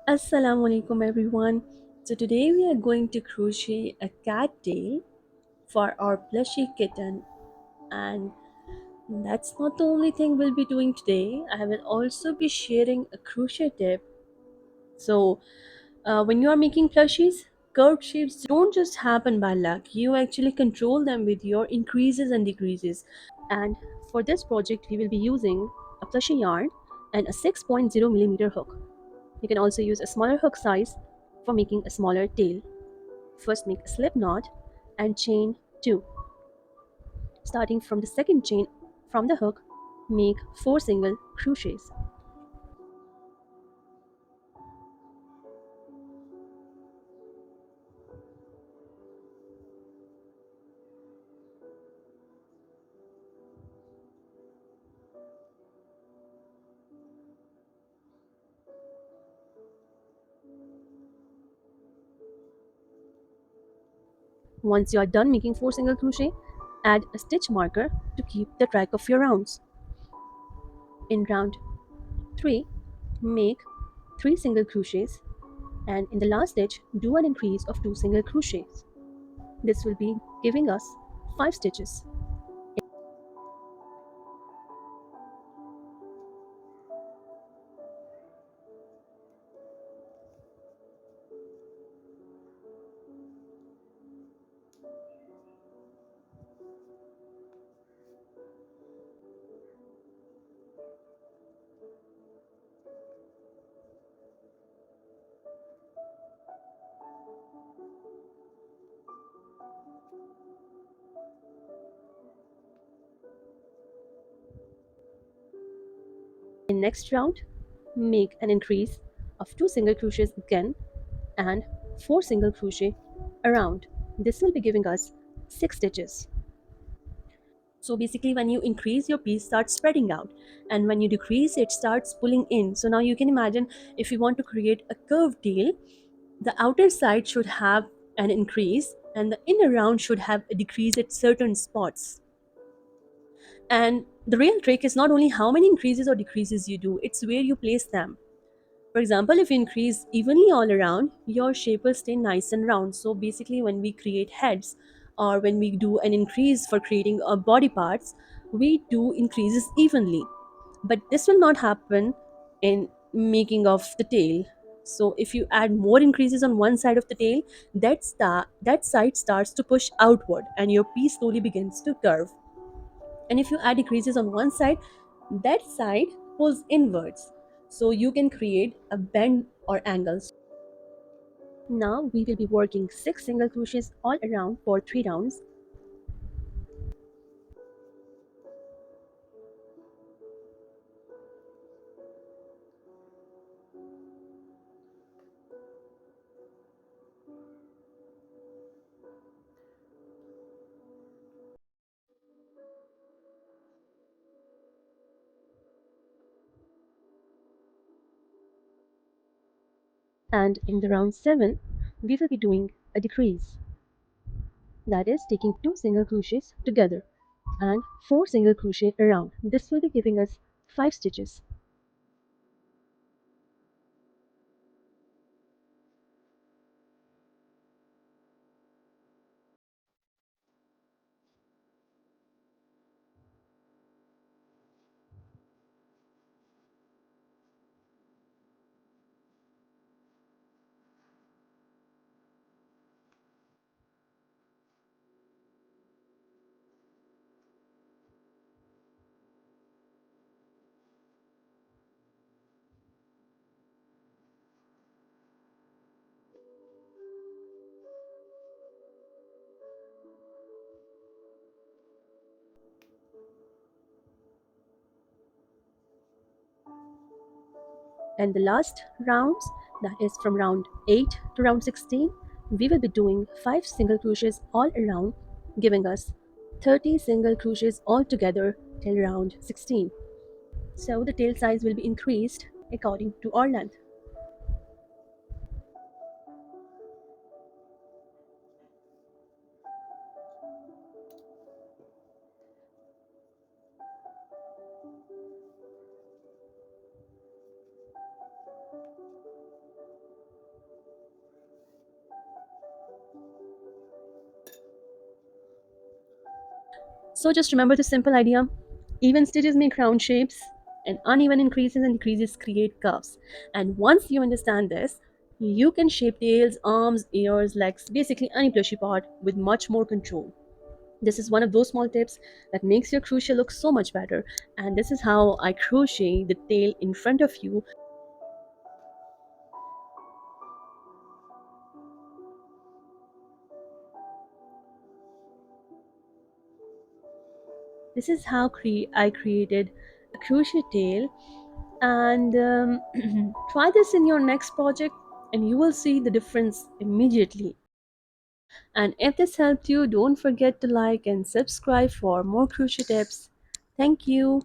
Assalamu alaikum everyone. So today we are going to crochet a cat tail for our plushie kitten, and that's not the only thing we'll be doing today. I will also be sharing a crochet tip. So when you are making plushies, curved shapes don't just happen by luck. You actually control them with your increases and decreases. And for this project we will be using a plushie yarn and a 6.0 millimeter hook. You can also use a smaller hook size for making a smaller tail. First make a slip knot and chain 2. Starting from the second chain from the hook, make 4 single crochets. Once you are done making 4 single crochet, add a stitch marker to keep the track of your rounds. In round 3, make 3 single crochets, and in the last stitch do an increase of 2 single crochets. This will be giving us 5 stitches. In next round, make an increase of 2 single crochets again and 4 single crochet around. This will be giving us 6 stitches. So basically when you increase, your piece starts spreading out, and when you decrease, it starts pulling in. So now you can imagine, if you want to create a curved tail, the outer side should have an increase and the inner round should have a decrease at certain spots. And the real trick is not only how many increases or decreases you do, it's where you place them. For example, if you increase evenly all around, your shape will stay nice and round. So basically, when we create heads or when we do an increase for creating body parts, we do increases evenly. But this will not happen in making of the tail. So if you add more increases on one side of the tail, that side starts to push outward and your piece slowly begins to curve. And if you add decreases on one side, that side pulls inwards, so you can create a bend or angles. Now we will be working 6 single crochets all around for 3 rounds. And in the round 7 we will be doing a decrease, that is taking 2 single crochets together and 4 single crochet around. This will be giving us 5 stitches. And the last rounds, that is from round 8 to round 16, we will be doing 5 single crochets all around, giving us 30 single crochets altogether till round 16. So the tail size will be increased according to our length. So just remember the simple idea. Even stitches make round shapes, and uneven increases and decreases create curves. And once you understand this, you can shape tails, arms, ears, legs, basically any plushy part with much more control. This is one of those small tips that makes your crochet look so much better. And this is how I crochet the tail in front of you. This is how I created a crochet tail. And try this in your next project, and you will see the difference immediately. And if this helped you, don't forget to like and subscribe for more crochet tips. Thank you.